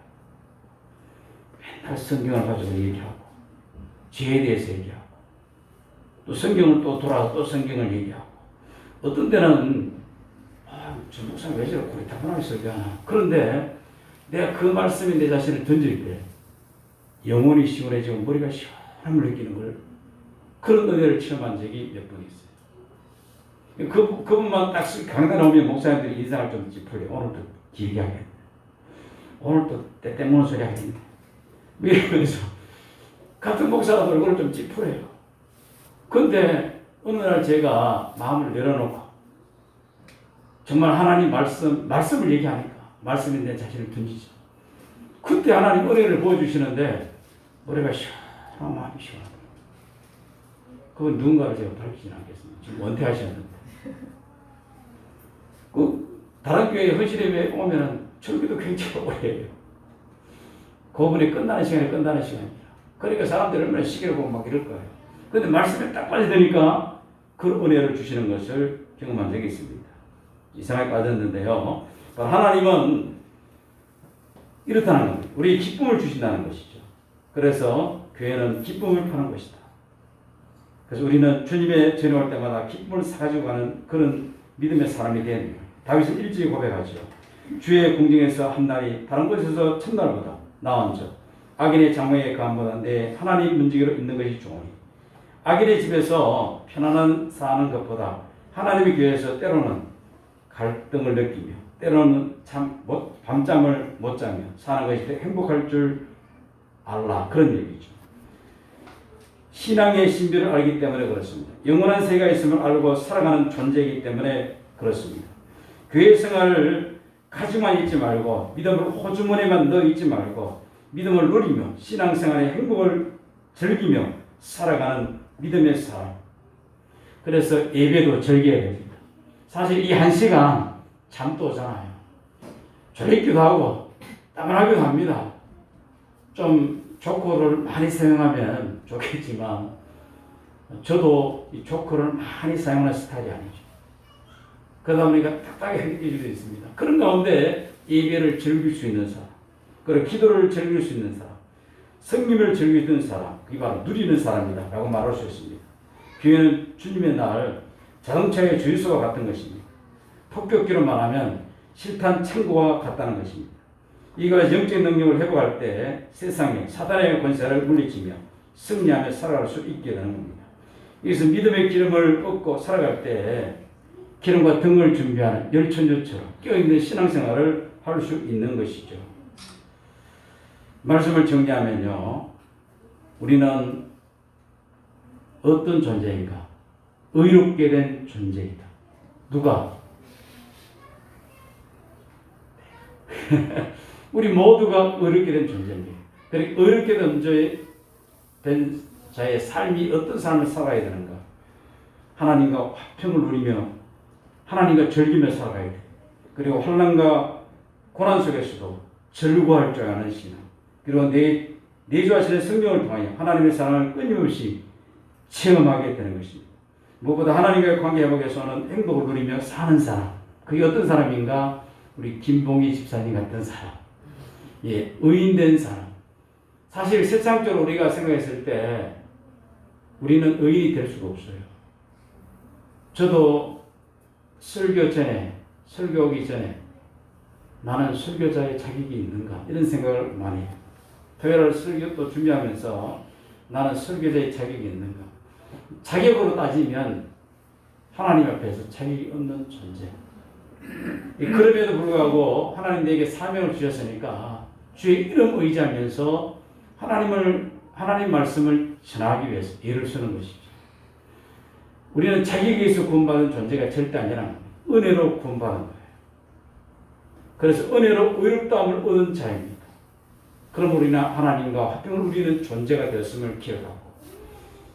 맨날 성경을 가지고 얘기하고 죄에 대해서 얘기하고 또 성경을 또 돌아서 또 성경을 얘기하고 어떤 때는 저 목사님 왜 저렇게 고리타분하게 설교하나. 그런데 내가 그 말씀에 내 자신을 던질 때 영혼이 시원해지고 머리가 시원함을 느끼는 걸 그런 은혜를 체험한 적이 몇 번 있어요. 그분만 딱 강단 오면 목사님들이 인상을 좀 짚어요. 오늘도 길게 하겠네. 오늘도 때때무는 소리 하겠네. 이러면서 같은 목사가 얼굴을 좀 찌푸려요. 근데 어느 날 제가 마음을 열어놓고 정말 하나님 말씀을 얘기하니까 말씀에 내 자신을 던지죠. 그때 하나님 은혜를 보여주시는데 머리가 시원하고 마음이 시원하고 그건 누군가를 제가 밝히진 않겠습니다. 지금 은퇴하셨는데 다른 교회 헌신회에 오면은 절기도 굉장히 오래 해요. 그분이 끝나는 시간에 끝나는 시간이야. 그러니까 사람들이 얼마나 시계를 보고 막 이럴 거예요. 근데 말씀에 딱 빠져드니까 그 은혜를 주시는 것을 경험한 적이 있습니다. 이상하게 빠졌는데요. 하나님은 이렇다는 겁니다. 우리 기쁨을 주신다는 것이죠. 그래서 교회는 기쁨을 파는 것이다. 그래서 우리는 주님의 전에 올 때마다 기쁨을 사가지고 가는 그런 믿음의 사람이 되는 거예요. 다윗은 일찍 고백하죠. 주의 궁정에서 한 날이 다른 곳에서 첫날보다 나은즉 악인의 장막에 거함보다 내 하나님 문지기로 있는 것이 좋으니 악인의 집에서 편안한 사는 것보다 하나님의 교회에서 때로는 갈등을 느끼며 때로는 밤잠을 못 자며 사는 것이 더 행복할 줄 알라. 그런 얘기죠. 신앙의 신비를 알기 때문에 그렇습니다. 영원한 세계가 있음을 알고 살아가는 존재이기 때문에 그렇습니다. 교회 생활을 가지만 있지 말고 믿음을 호주머니만 넣어 있지 말고 믿음을 누리며 신앙생활의 행복을 즐기며 살아가는 믿음의 사람. 그래서 예배도 즐겨야 됩니다. 사실 이 한 시간 잠도 오잖아요. 졸리기도 하고 따분하기도 합니다. 좀 조커를 많이 사용하면 좋겠지만 저도 이 조커를 많이 사용하는 스타일이 아니죠. 그러다 보니까 딱딱하게 느낄 수도 있습니다. 그런 가운데 예배를 즐길 수 있는 사람, 그리고 기도를 즐길 수 있는 사람, 성님을 즐길 수 있는 사람, 그게 바로 누리는 사람이다 라고 말할 수 있습니다. 교회는 주님의 날 자동차의 주유소와 같은 것입니다. 폭격기로 말하면 실탄 창고와 같다는 것입니다. 이가 영적 능력을 회복할 때 세상에 사단의 권세를 물리치며 승리하며 살아갈 수 있게 되는 겁니다. 여기서 믿음의 기름을 얻고 살아갈 때 기름과 등을 준비하는 열천주처럼 껴있는 신앙생활을 할 수 있는 것이죠. 말씀을 정리하면요. 우리는 어떤 존재인가? 의롭게 된 존재이다. 누가? 우리 모두가 의롭게 된 존재입니다. 그러니까 의롭게 된 자의 삶이 어떤 삶을 살아야 되는가? 하나님과 화평을 누리며 하나님과 즐기며 살아가야 돼. 그리고 환난과 고난 속에서도 즐거워할 줄 아는 신앙. 그리고 내주하시는 성령을 통하여 하나님의 사랑을 끊임없이 체험하게 되는 것입니다. 무엇보다 하나님과의 관계 회복에서는 행복을 누리며 사는 사람. 그게 어떤 사람인가? 우리 김봉희 집사님 같은 사람. 예, 의인된 사람. 사실 세상적으로 우리가 생각했을 때 우리는 의인이 될 수가 없어요. 저도 설교 오기 전에 나는 설교자의 자격이 있는가 이런 생각을 많이 해요. 토요일 설교 또 준비하면서 나는 설교자의 자격이 있는가. 자격으로 따지면 하나님 앞에서 자격이 없는 존재. 그럼에도 불구하고 하나님 내게 사명을 주셨으니까 주의 이름 의지하면서 하나님 말씀을 전하기 위해서 애를 쓰는 것이죠. 우리는 자격에 의해서 구원받은 존재가 절대 아니라 은혜로 구원받은 거예요. 그래서 은혜로 의롭다함을 얻은 자입니다. 그럼 우리는 하나님과 화평을 누리는 존재가 되었음을 기억하고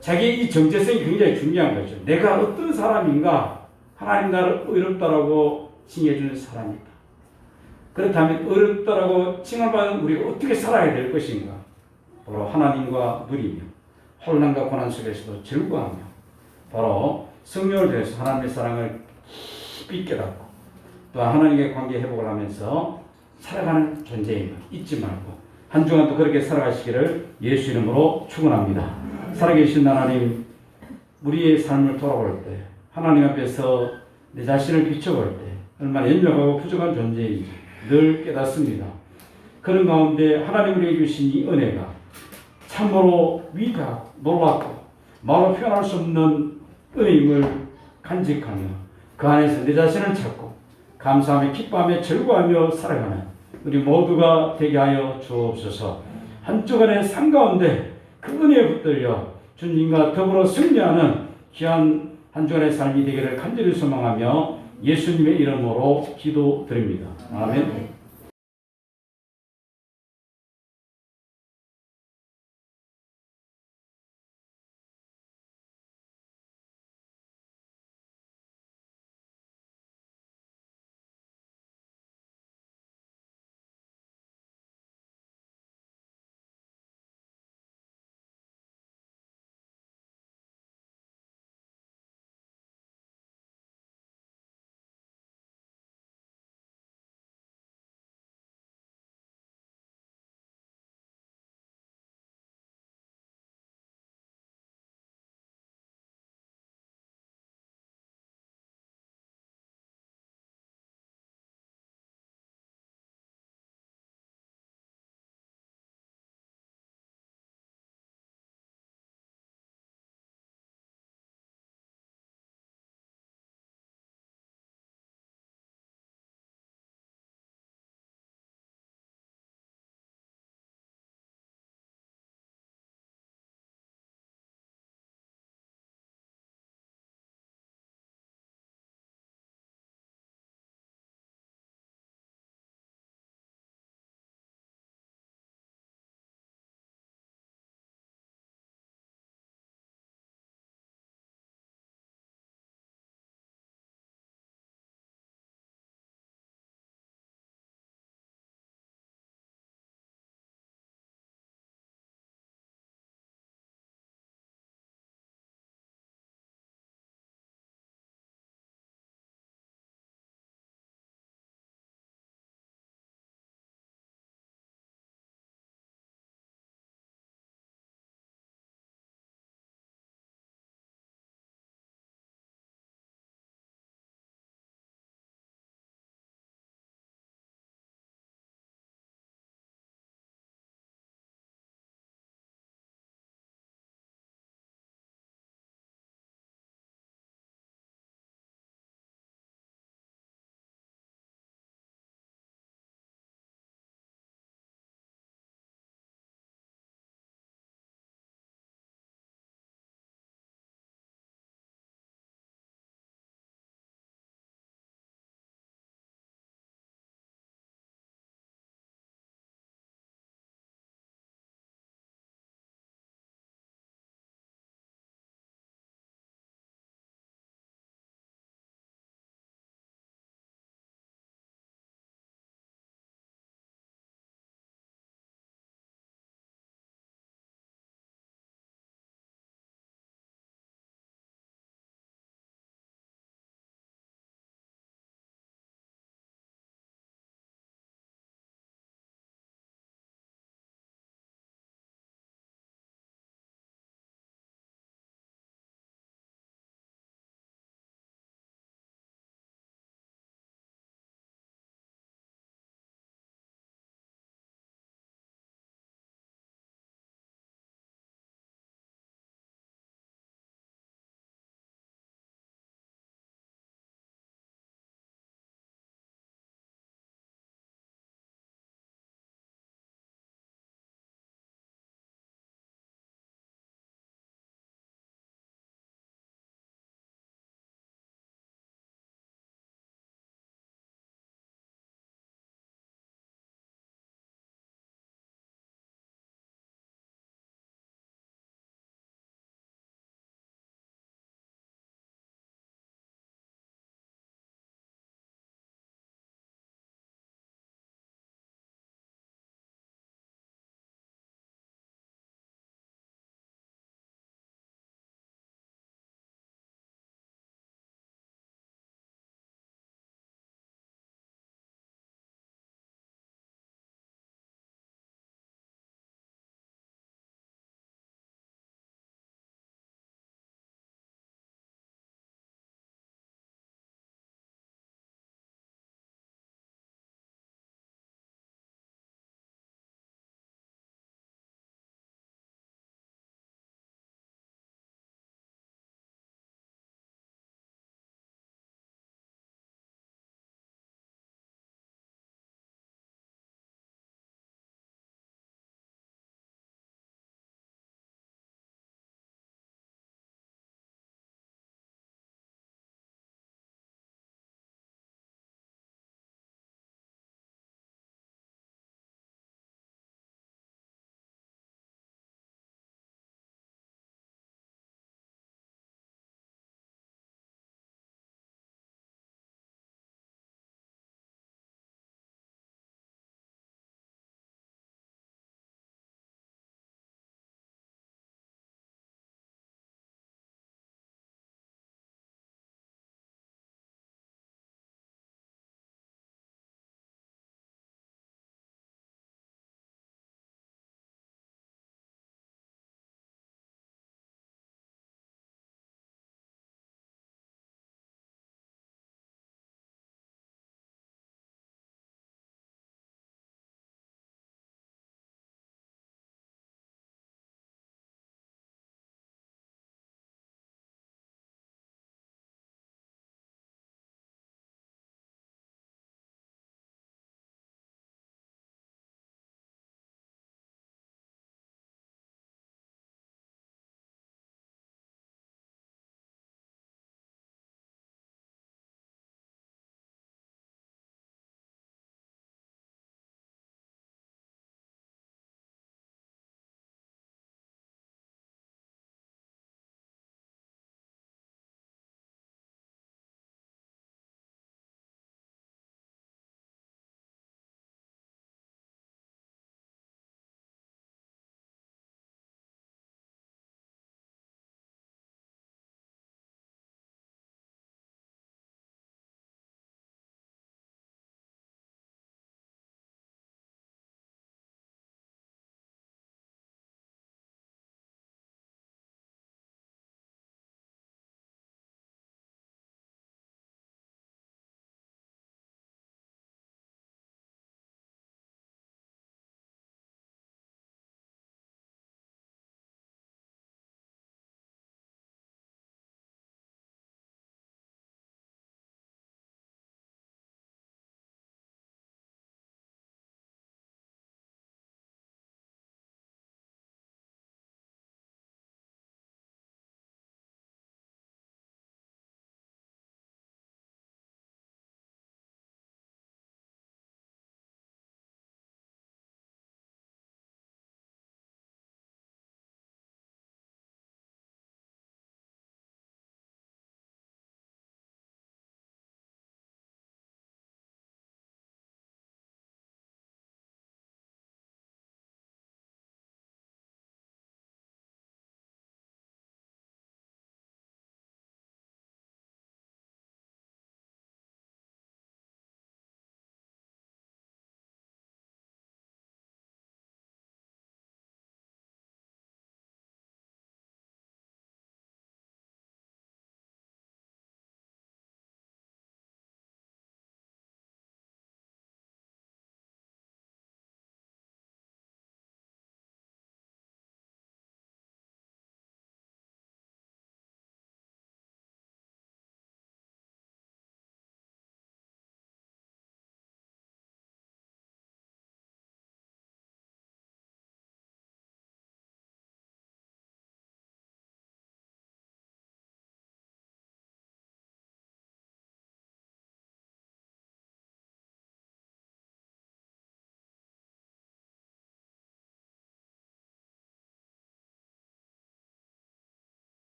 자기의 이 정체성이 굉장히 중요한 거죠. 내가 어떤 사람인가? 하나님 나를 의롭다라고 칭해주는 사람이다. 그렇다면 의롭다라고 칭함받은 우리가 어떻게 살아야 될 것인가? 바로 하나님과 누리며 혼란과 고난 속에서도 즐거워하며 바로 성령을 통해서 하나님의 사랑을 깊이 깨닫고 또 하나님의 관계 회복을 하면서 살아가는 존재임을 잊지 말고 한 주간도 그렇게 살아가시기를 예수 이름으로 축원합니다. 살아계신 하나님, 우리의 삶을 돌아볼 때 하나님 앞에서 내 자신을 비춰볼 때 얼마나 연약하고 부족한 존재인지 늘 깨닫습니다. 그런 가운데 하나님 우리에게 주신 이 은혜가 참으로 위대하고 놀랍고 말로 표현할 수 없는 은혜임을 간직하며 그 안에서 내 자신을 찾고 감사하며 기뻐하며 즐거워하며 살아가는 우리 모두가 되게 하여 주옵소서. 한 주간의 삶 가운데 그 은혜에 붙들려 주님과 더불어 승리하는 귀한 한 주간의 삶이 되기를 간절히 소망하며 예수님의 이름으로 기도드립니다. 아멘.